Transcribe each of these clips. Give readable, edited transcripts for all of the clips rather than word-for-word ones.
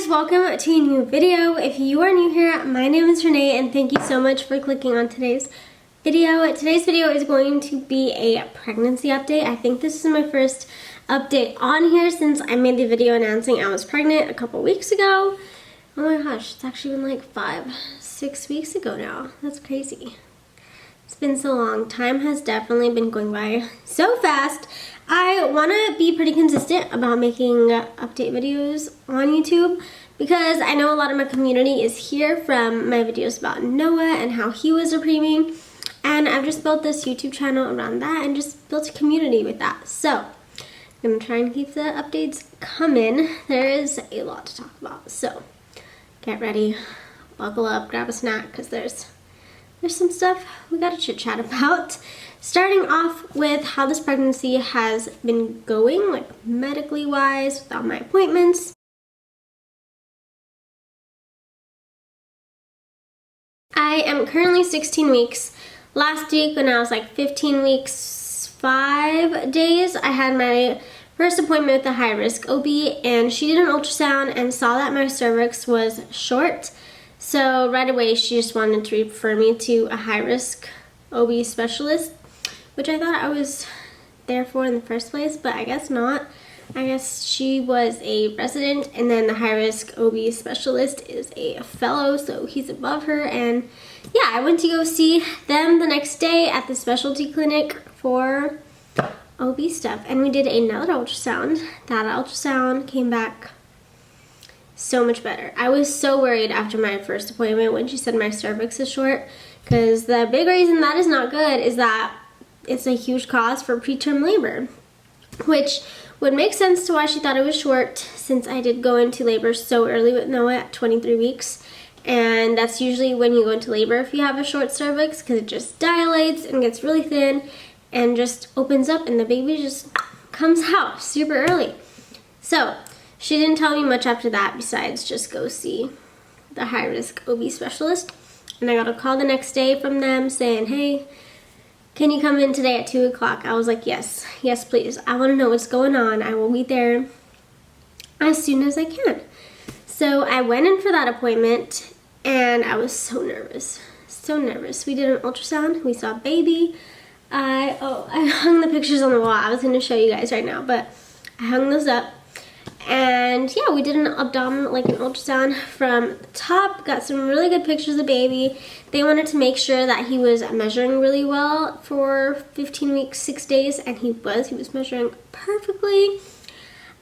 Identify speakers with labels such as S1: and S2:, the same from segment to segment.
S1: welcome to a new video. If you are new here, my name is Renee and thank you so much for clicking on today's video. Today's video is going to be a pregnancy update. I think this is my first update on here since I made the video announcing I was pregnant a couple weeks ago. Oh my gosh, it's actually been like 5-6 weeks ago now. That's crazy. It's been so long. Time has definitely been going by so fast. I want to be pretty consistent about making update videos on YouTube because I know a lot of my community is here from my videos about Noah and how he was a preemie, and I've just built this YouTube channel around that and just built a community with that. So I'm going to try and keep the updates coming. There is a lot to talk about, so get ready, buckle up, grab a snack because there's some stuff we got to chit chat about. Starting off with how this pregnancy has been going, like medically wise, without my appointments. I am currently 16 weeks. Last week when I was like 15 weeks, 5 days, I had my first appointment with the high-risk OB, and she did an ultrasound and saw that my cervix was short. So right away she just wanted to refer me to a high-risk OB specialist, which I thought I was there for in the first place, but I guess not. I guess she was a resident, and then the high-risk OB specialist is a fellow, so he's above her. And yeah, I went to go see them the next day at the specialty clinic for OB stuff, and we did another ultrasound. That ultrasound came back so much better. I was so worried after my first appointment when she said my cervix is short, because the big reason that is not good is that it's a huge cause for preterm labor, which would make sense to why she thought it was short, since I did go into labor so early with Noah at 23 weeks. And that's usually when you go into labor if you have a short cervix, because it just dilates and gets really thin and just opens up and the baby just comes out super early. So she didn't tell me much after that besides just go see the high-risk OB specialist. And I got a call the next day from them saying, hey, can you come in today at 2 o'clock? I was like, yes, please. I want to know what's going on. I will be there as soon as I can. So I went in for that appointment and I was so nervous, so nervous. We did an ultrasound, we saw baby. I hung the pictures on the wall. I was going to show you guys right now, but I hung those up. And yeah, we did an abdominal, like an ultrasound from the top, got some really good pictures of baby. They wanted to make sure that he was measuring really well for 15 weeks, 6 days, and he was measuring perfectly.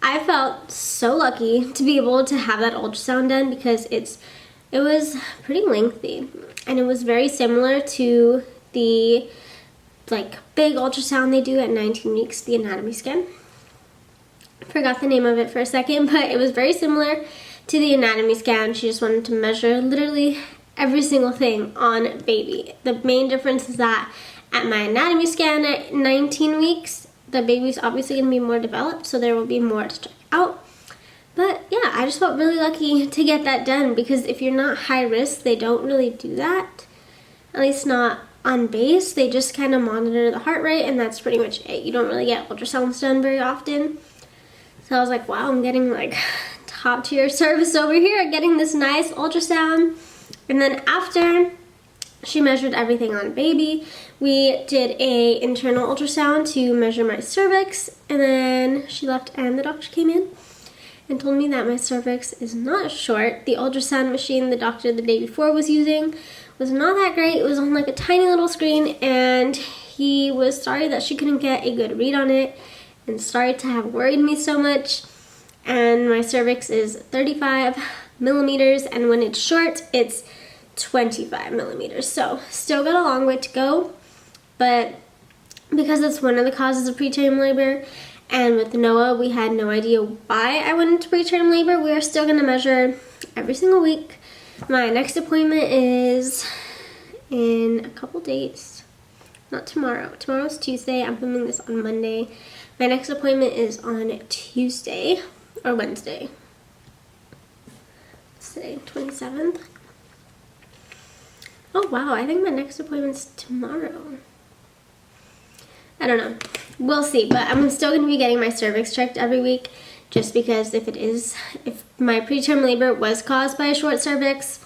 S1: I felt so lucky to be able to have that ultrasound done because it was pretty lengthy, and it was very similar to the like big ultrasound they do at 19 weeks, the anatomy scan. Forgot the name of it for a second, but it was very similar to the anatomy scan. She just wanted to measure literally every single thing on baby. The main difference is that at my anatomy scan at 19 weeks, the baby's obviously going to be more developed, so there will be more to check out. But yeah, I just felt really lucky to get that done, because if you're not high risk, they don't really do that. At least not on base. They just kind of monitor the heart rate, and that's pretty much it. You don't really get ultrasounds done very often. So I was like, wow, I'm getting like top tier service over here, getting this nice ultrasound. And then after she measured everything on baby, we did a internal ultrasound to measure my cervix, and then she left and the doctor came in and told me that my cervix is not short. The ultrasound machine the doctor the day before was using was not that great. It was on like a tiny little screen, and he was sorry that she couldn't get a good read on it, and sorry to have worried me so much. And my cervix is 35 millimeters, and when it's short, it's 25 millimeters. So still got a long way to go, but because it's one of the causes of preterm labor, and with Noah, we had no idea why I went into preterm labor, we are still gonna measure every single week. My next appointment is in a couple days. Not tomorrow. Tomorrow's Tuesday. I'm filming this on Monday. My next appointment is on Tuesday or Wednesday. What's today? 27th? Oh wow, I think my next appointment's tomorrow. I don't know. We'll see, but I'm still going to be getting my cervix checked every week just because if my preterm labor was caused by a short cervix,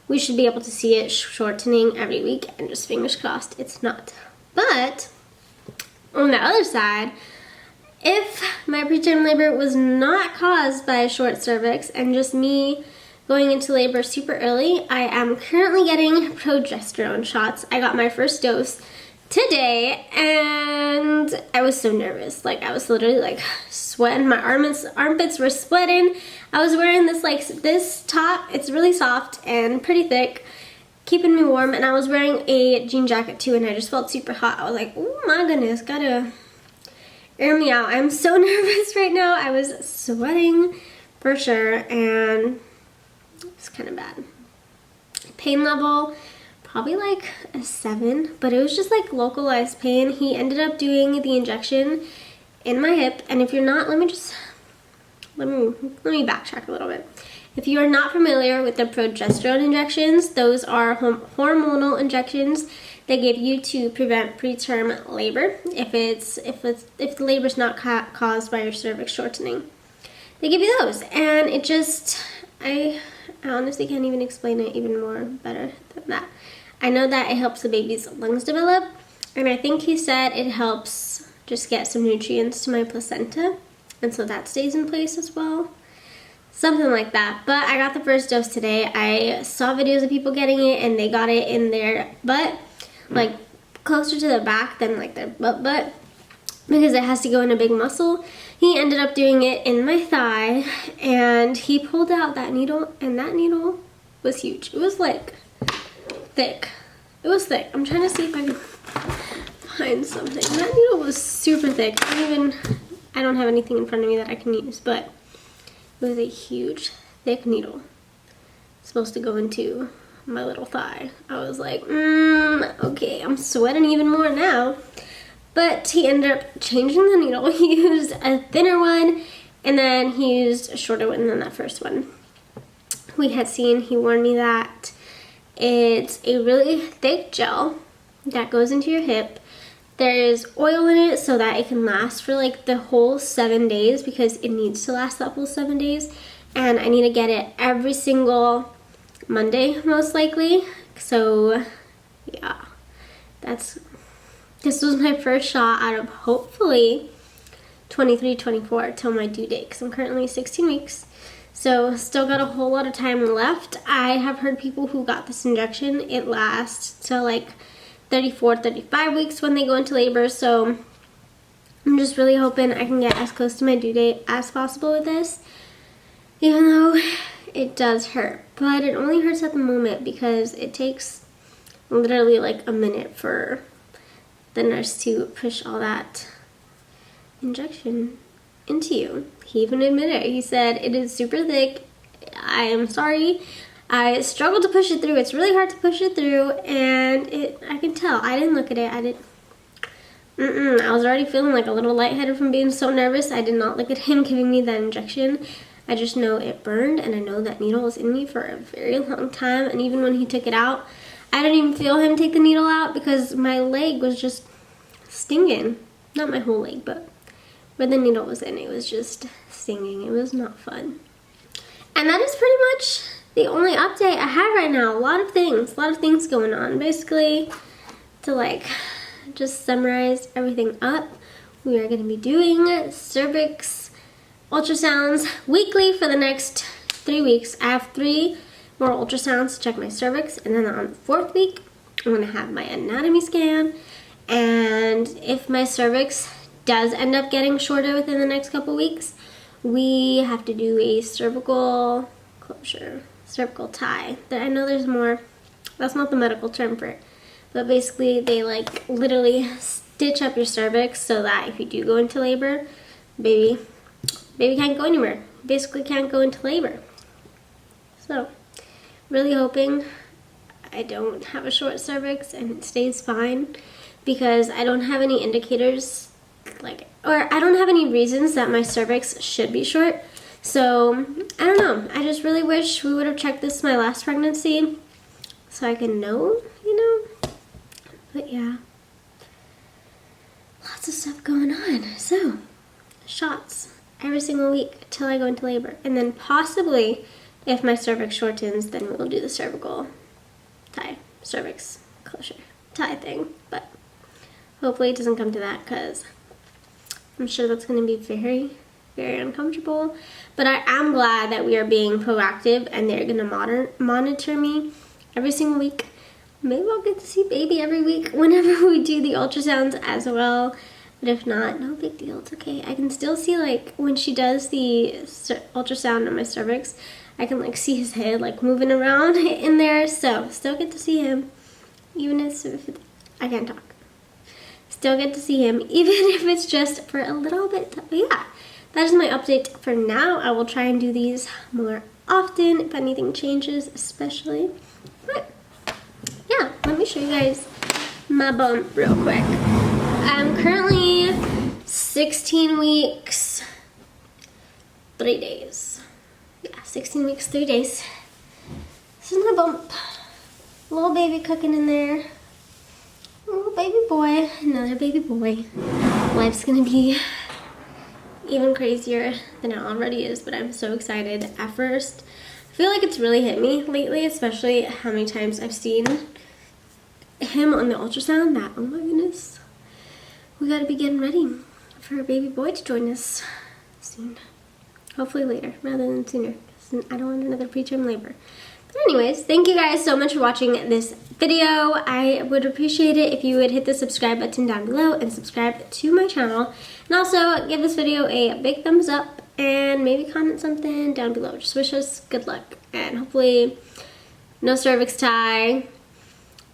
S1: we should be able to see it shortening every week, and just fingers crossed it's not. But on the other side, if my preterm labor was not caused by a short cervix and just me going into labor super early, I am currently getting progesterone shots. I got my first dose today, and I was so nervous. Like, I was literally like sweating. My armpits were sweating. I was wearing this top. It's really soft and pretty thick, keeping me warm, and I was wearing a jean jacket too, and I just felt super hot. I was like, oh my goodness, gotta air me out. I'm so nervous right now. I was sweating for sure, and it's kind of bad. Pain level, probably like a 7, but it was just like localized pain. He ended up doing the injection in my hip, and if you're not, let me backtrack a little bit. If you are not familiar with the progesterone injections, those are hormonal injections they give you to prevent preterm labor if the labor is not caused by your cervix shortening. They give you those, and it just, I honestly can't even explain it even more better than that. I know that it helps the baby's lungs develop, and I think he said it helps just get some nutrients to my placenta, and so that stays in place as well. Something like that. But I got the first dose today. I saw videos of people getting it, and they got it in their butt, like closer to their back than like their butt, because it has to go in a big muscle. He ended up doing it in my thigh, and he pulled out that needle, and that needle was huge. It was like thick. It was thick. I'm trying to see if I can find something. That needle was super thick. I don't have anything in front of me that I can use, but it was a huge, thick needle. It's supposed to go into my little thigh. I was like, okay, I'm sweating even more now. But he ended up changing the needle. He used a thinner one, and then he used a shorter one than that first one. He warned me that it's a really thick gel that goes into your hip. There's oil in it so that it can last for like the whole 7 days, because it needs to last that whole 7 days. And I need to get it every single Monday, most likely. So yeah, this was my first shot out of hopefully 23, 24 till my due date, because I'm currently 16 weeks. So still got a whole lot of time left. I have heard people who got this injection, it lasts till like 34, 35 weeks when they go into labor. So I'm just really hoping I can get as close to my due date as possible with this, even though it does hurt. But it only hurts at the moment because it takes literally like a minute for the nurse to push all that injection into you. He even admitted it. He said, it is super thick. I am sorry. I struggled to push it through. It's really hard to push it through, and I can tell. I didn't look at it. I was already feeling like a little lightheaded from being so nervous. I did not look at him giving me that injection. I just know it burned, and I know that needle was in me for a very long time, and even when he took it out, I didn't even feel him take the needle out because my leg was just stinging. Not my whole leg, but where the needle was in, it was just stinging. It was not fun. And that is pretty much the only update I have right now. A lot of things going on. Basically, to like just summarize everything up, we are going to be doing cervix ultrasounds weekly for the next 3 weeks. I have 3 more ultrasounds to check my cervix, and then on the 4th week, I'm going to have my anatomy scan. And if my cervix does end up getting shorter within the next couple weeks, we have to do a cervical closure, cervical tie. I know there's more, that's not the medical term for it, but basically they like literally stitch up your cervix so that if you do go into labor, baby can't go anywhere. Basically can't go into labor. So really hoping I don't have a short cervix and it stays fine, because I don't have any indicators or I don't have any reasons that my cervix should be short. So I don't know. I just really wish we would have checked this my last pregnancy so I can know, But yeah, lots of stuff going on. So shots. every single week till I go into labor. And then possibly, if my cervix shortens, then we'll do the cervical tie, cervix closure tie thing. But hopefully it doesn't come to that, because I'm sure that's going to be very, very uncomfortable. But I am glad that we are being proactive and they're going to monitor me every single week. Maybe I'll get to see baby every week whenever we do the ultrasounds as well. But if not, no big deal. It's okay. I can still see, like, when she does the ultrasound on my cervix, I can, like, see his head, like, moving around in there. So, still get to see him. Even if I can't talk. Still get to see him, even if it's just for a little bit. But yeah, that is my update for now. I will try and do these more often if anything changes, especially. But yeah, let me show you guys my bump real quick. I'm currently 16 weeks, 3 days. Yeah, 16 weeks, 3 days. This is my bump. Little baby cooking in there. Little baby boy, another baby boy. Life's gonna be even crazier than it already is, but I'm so excited. At first, I feel like it's really hit me lately, especially how many times I've seen him on the ultrasound, that, oh my goodness, we gotta be getting ready for a baby boy to join us soon. Hopefully later, rather than sooner, because I don't want another preterm labor. But anyways, thank you guys so much for watching this video. I would appreciate it if you would hit the subscribe button down below and subscribe to my channel. And also give this video a big thumbs up and maybe comment something down below. Just wish us good luck and hopefully no cervix tie,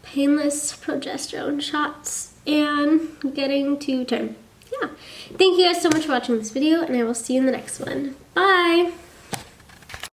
S1: painless progesterone shots, and getting to term. Yeah. Thank you guys so much for watching this video, and I will see you in the next one. Bye!